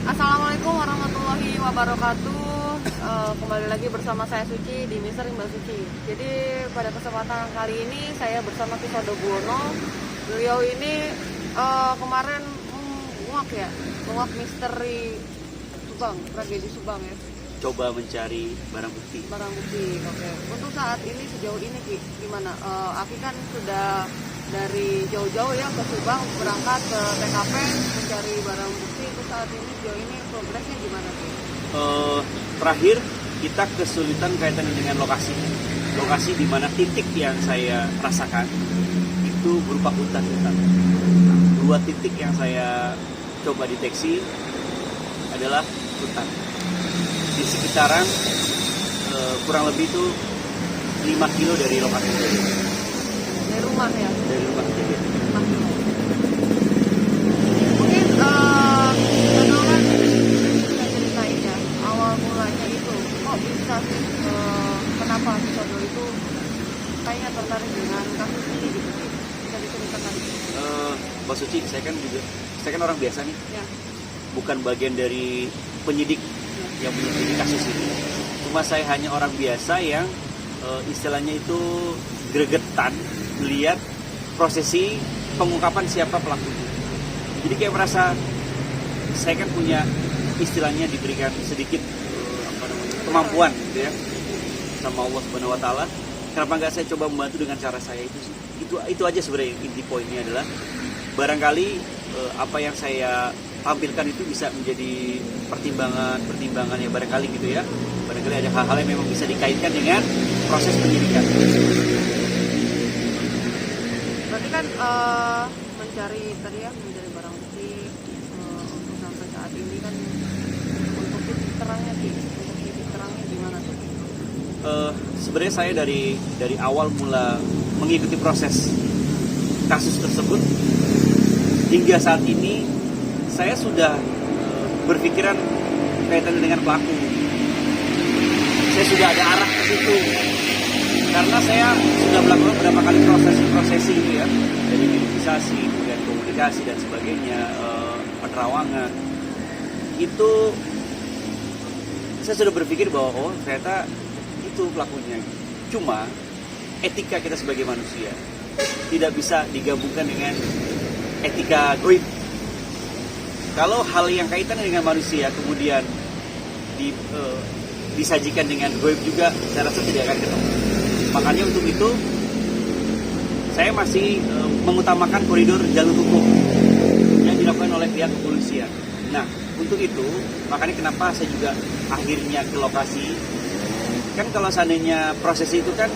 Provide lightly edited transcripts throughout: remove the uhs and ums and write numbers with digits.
Assalamualaikum warahmatullahi wabarakatuh. Kembali lagi bersama saya Suci di Mister Mbak Suci. Jadi pada kesempatan kali ini saya bersama Kisodo Buwono. Beliau ini kemarin menguak misteri Subang, tragedi Subang ya. Coba mencari barang bukti. Barang bukti, oke. Untuk saat ini sejauh ini Ki, gimana? Aki kan sudah dari jauh-jauh ya ke Subang berangkat ke TKP mencari barang bukti. Untuk saat ini sejauh ini progresnya gimana sih? Terakhir kita kesulitan kaitannya dengan lokasi di mana titik yang saya rasakan itu berupa hutan-hutan. Dua titik yang saya coba deteksi adalah hutan di sekitaran kurang lebih itu 5 kilo dari lokasi kejadian. Dari rumah ya? Dari rumah kejadian. Mungkin Dodolan bisa ceritain ya awal mulanya itu kok bisa sih kenapa Dodo itu kayaknya tertarik dengan kasus ini gitu sih, bisa diceritakan? Mbak Suci, saya kan orang biasa nih, Ya. bukan bagian dari penyidik yang menyelidiki kasus ini. Cuma saya hanya orang biasa yang istilahnya itu gregetan melihat prosesi pengungkapan siapa pelakunya. Jadi kayak merasa saya kan punya istilahnya diberikan sedikit kemampuan gitu ya sama Allah Subhanahu Wa Taala. Kenapa nggak saya coba membantu dengan cara saya itu sih? Itu aja sebenarnya inti poinnya adalah barangkali apa yang saya tampilkan itu bisa menjadi pertimbangan ya barangkali gitu ya. Barangkali ada hal-hal yang memang bisa dikaitkan dengan proses penyidikan. Berarti kan mencari barang bukti untuk sampai saat ini kan untuk titik terangnya sih, untuk titik terangnya gimana tuh? Sebenarnya saya dari awal mula mengikuti proses kasus tersebut hingga saat ini saya sudah berpikiran kaitan dengan pelaku. Saya sudah ada arah ke situ karena saya sudah melakukan beberapa kali prosesi itu ya, dari verifikasi, kemudian komunikasi dan sebagainya, penerawangan. Itu saya sudah berpikir bahwa oh ternyata itu pelakunya. Cuma etika kita sebagai manusia tidak bisa digabungkan dengan etika goib. Kalau hal yang kaitannya dengan manusia kemudian disajikan dengan goib juga, saya rasa tidak akan ketemu. Makanya untuk itu saya masih mengutamakan koridor jalur hukum yang dilakukan oleh pihak kepolisian. Nah, untuk itu makanya kenapa saya juga akhirnya ke lokasi. Kan kalau seandainya proses itu kan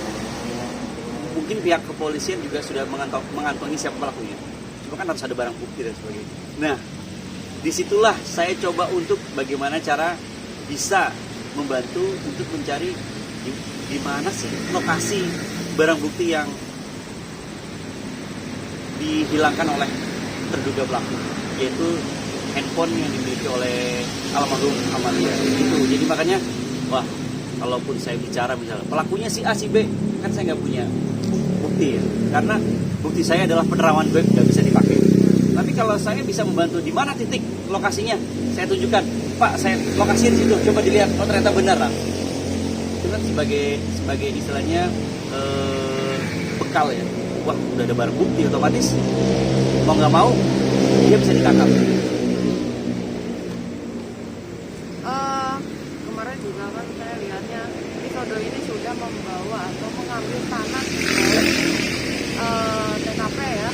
mungkin pihak kepolisian juga sudah mengantongi siapa pelakunya. Cuma kan harus ada barang bukti dan sebagainya. Nah, disitulah saya coba untuk bagaimana cara bisa membantu untuk mencari di mana sih lokasi barang bukti yang dihilangkan oleh terduga pelaku, yaitu handphone yang dimiliki oleh almarhum Amalia. Itu jadi makanya wah, kalaupun saya bicara misalnya pelakunya si A si B, kan saya nggak punya bukti ya, karena bukti saya adalah penerawan web, nggak bisa dipakai. Tapi kalau saya bisa membantu di mana titik lokasinya, saya tunjukkan, Pak, saya lokasi di situ, coba dilihat, oh ternyata benar lah. Itu kan sebagai istilahnya bekal ya. Wah, udah ada barang bukti, otomatis mau nggak mau dia bisa ditangkap. Kemarin juga kan saya lihatnya Kisodo ini sudah membawa atau mengambil tanah di TKP ya.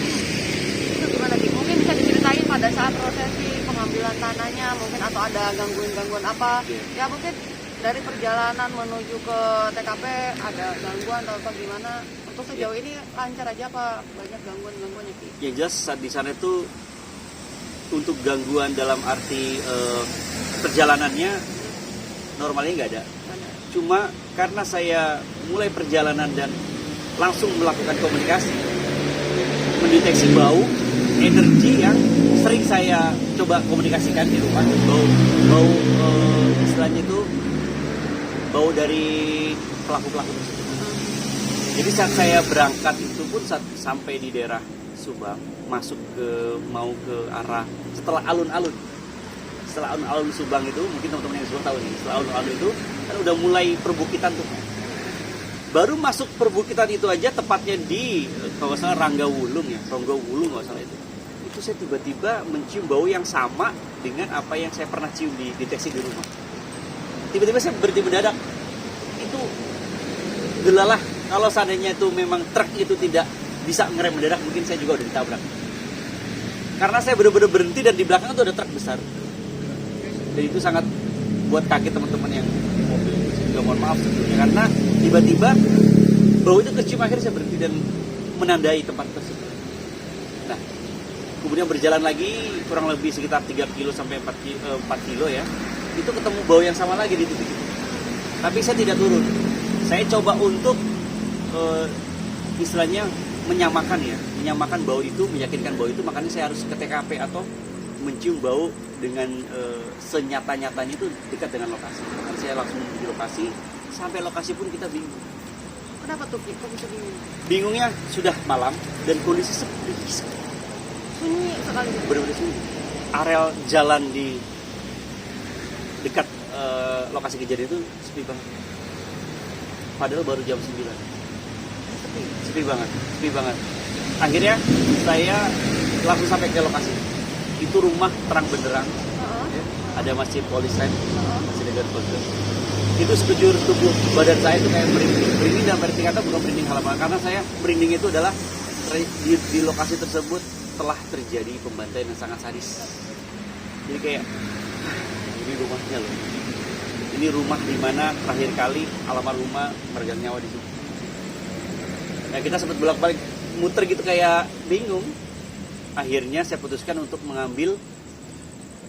Itu gimana sih? Mungkin bisa diceritain pada saat prosesi pengambilan tanahnya mungkin, atau ada gangguan-gangguan apa? Ya mungkin dari perjalanan menuju ke TKP ada gangguan atau apa gimana? Untuk sejauh ini lancar aja apa banyak gangguan-gangguannya Ki? Yang jelas saat di sana itu untuk gangguan dalam arti perjalanannya normalnya nggak ada. Cuma karena saya mulai perjalanan dan langsung melakukan komunikasi, mendeteksi bau energi yang sering saya coba komunikasikan di rumah, bau istilahnya itu bau dari pelaku-pelaku tersebut. Jadi saat saya berangkat itu pun saat sampai di daerah Subang, mau ke arah setelah alun-alun, setelah alun-alun Subang itu, mungkin teman-teman yang Subang tahu nih, setelah alun-alun itu kan udah mulai perbukitan tuh. Baru masuk perbukitan itu aja, tepatnya di kalau salah Rangga Wulung ya, Ronggo Wulung kalau salah itu. Itu saya tiba-tiba mencium bau yang sama dengan apa yang saya pernah cium di taksi di rumah. Tiba-tiba saya berhenti mendadak. Itu delalah, kalau seandainya itu memang truk itu tidak bisa ngerem mendadak, mungkin saya juga udah ditabrak. Karena saya benar-benar berhenti dan di belakang itu ada truk besar. Dan itu sangat buat kaget teman-teman yang di mobil. Saya juga mohon maaf sebetulnya, karena tiba-tiba bau itu kecium, akhirnya saya berhenti dan menandai tempat tersebut. Nah, kemudian berjalan lagi kurang lebih sekitar 3 kilo sampai 4 kilo ya. Itu ketemu bau yang sama lagi di titik itu. Tapi saya tidak turun. Saya coba untuk istilahnya menyamakan bau itu, meyakinkan bau itu, makanya saya harus ke TKP atau mencium bau dengan senyata-nyatanya itu dekat dengan lokasi. Makanya saya langsung di lokasi, sampai lokasi pun kita bingung. Kenapa tuh Ki? Kok bisa bingung? Bingungnya sudah malam dan kondisi sepi. Sunyi sekali. Benar-benar sunyi. Areal jalan di dekat lokasi kejadian itu sepi banget. Padahal baru jam 9. Sepi banget. Akhirnya saya langsung sampai ke lokasi. Itu rumah terang benderang. Ya, ada masjid Polisan, masjid Negara Bagus. Itu sekujur tubuh badan saya itu kayak merinding dan merinding kata bukan merinding halaman, karena saya merinding itu adalah di lokasi tersebut telah terjadi pembantaian yang sangat sadis. Jadi kayak ini rumahnya loh. Ini rumah di mana terakhir kali almarhumah meregang nyawa di situ. Nah, kita sempat bolak-balik muter gitu kayak bingung. Akhirnya saya putuskan untuk mengambil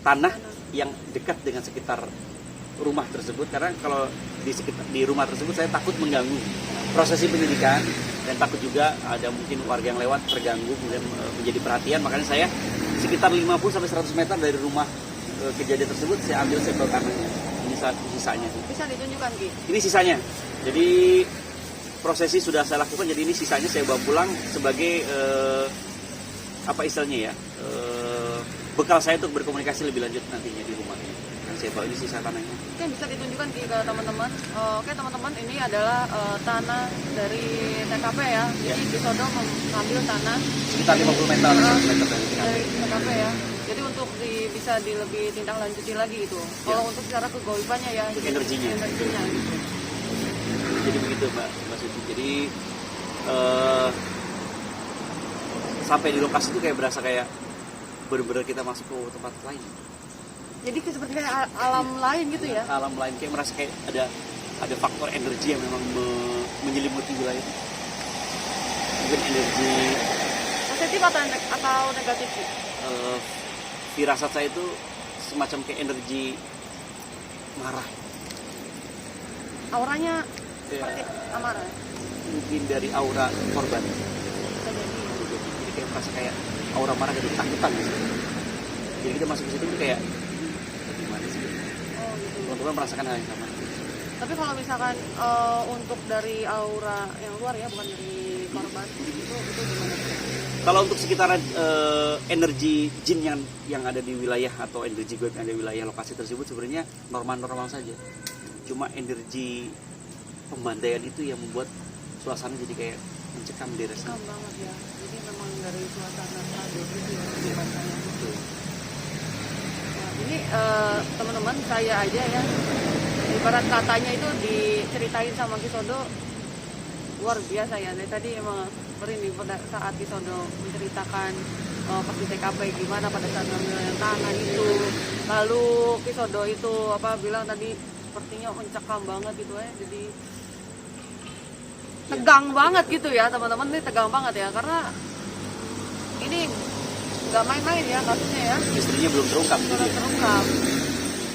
tanah yang dekat dengan sekitar rumah tersebut, karena kalau di rumah tersebut saya takut mengganggu prosesi penyidikan dan takut juga ada mungkin warga yang lewat terganggu kemudian menjadi perhatian. Makanya saya sekitar 50 sampai 100 meter dari rumah kejadian tersebut saya ambil sampel tanahnya. Ini sisanya. Bisa ditunjukkan Ki? Ini sisanya. Jadi prosesi sudah saya lakukan, jadi ini sisanya saya bawa pulang sebagai apa istilahnya ya, bekal saya untuk berkomunikasi lebih lanjut nantinya di rumah ini. Dan saya bawa ini sisa tanahnya. Oke, bisa ditunjukkan Ki ke teman-teman. Oke teman-teman, ini adalah tanah dari TKP ya. Jadi Kisodo mengambil tanah sekitar 50 meter dari TKP ya. Jadi untuk bisa lebih tindak lanjuti lagi itu. Kalau untuk secara kegoibannya ya, energinya gitu. Jadi begitu Mbak Suci. Jadi sampai di lokasi itu kayak berasa kayak benar-benar kita masuk ke tempat lain. Jadi seperti kayak alam lain gitu ya? Alam lain, kayak merasa kayak ada faktor energi yang memang menyelimuti wilayah itu. Mungkin energi positif atau negatif sih? Firasat saya itu semacam kayak energi marah. Auranya seperti amarah? Mungkin dari aura korban. Jadi kayak merasa kayak aura marah dan ketakutan gitu. Jadi kita masuk ke situ tuh kayak gimana sih? Oh gitu. Teman-teman merasakan hal yang sama. Tapi kalau misalkan untuk dari aura yang luar ya, bukan dari korban, itu gimana? Kalau untuk sekitaran energi jin yang ada di wilayah atau energi goib yang ada di wilayah lokasi tersebut sebenarnya normal-normal saja. Cuma energi pembantaian itu yang membuat suasana jadi kayak mencekam di rasa. Mencekam banget ya. Jadi memang dari suasana tragedi itu ya, pembantaian itu. Nah, ini teman-teman saya aja ya, ibarat katanya itu diceritain sama Kisodo luar biasa ya. Dari tadi emang ini pada saat Kisodo menceritakan pas di TKP gimana pada saat ngambil tanah itu, lalu Kisodo itu bilang tadi sepertinya mencekam banget gitu ya, jadi tegang banget gitu ya teman-teman, ini tegang banget ya karena ini nggak main-main ya kasusnya ya. Istrinya belum terungkap.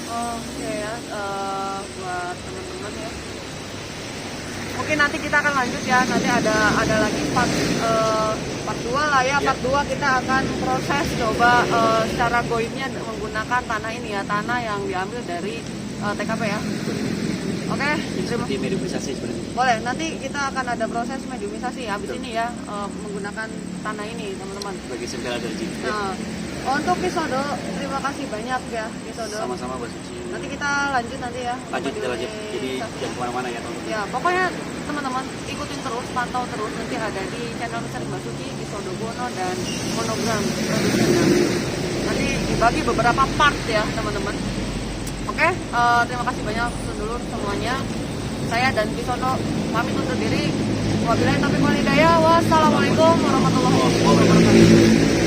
Oke ya, buat teman-teman ya. Mungkin nanti kita akan lanjut ya, nanti ada lagi part 2 lah ya, part 2 kita akan proses coba secara goibnya menggunakan tanah ini ya, tanah yang diambil dari TKP ya. Oke, seperti mediumisasi sebenarnya. Boleh, nanti kita akan ada proses mediumisasi habis ini ya, menggunakan tanah ini teman-teman. Sebagai sempel energi. Nah, Untuk Kisodo, terima kasih banyak ya Kisodo. Sama-sama Mbak Suci. Nanti kita lanjut nanti ya. Lanjut kita lanjut. Di Jadi stasiun. jangan kemana-mana ya teman-teman. Ya, pokoknya teman-teman ikutin terus, pantau terus, nanti ada di channel Misteri Mbak Suci, Kisodo Buwono dan Monogram Produksinya. Nanti dibagi beberapa part ya teman-teman. Oke, terima kasih banyak dulu semuanya. Saya dan Kisodo pamit undur diri. Wabillahi taufiq wal hidayah. Wassalamualaikum warahmatullahi wabarakatuh.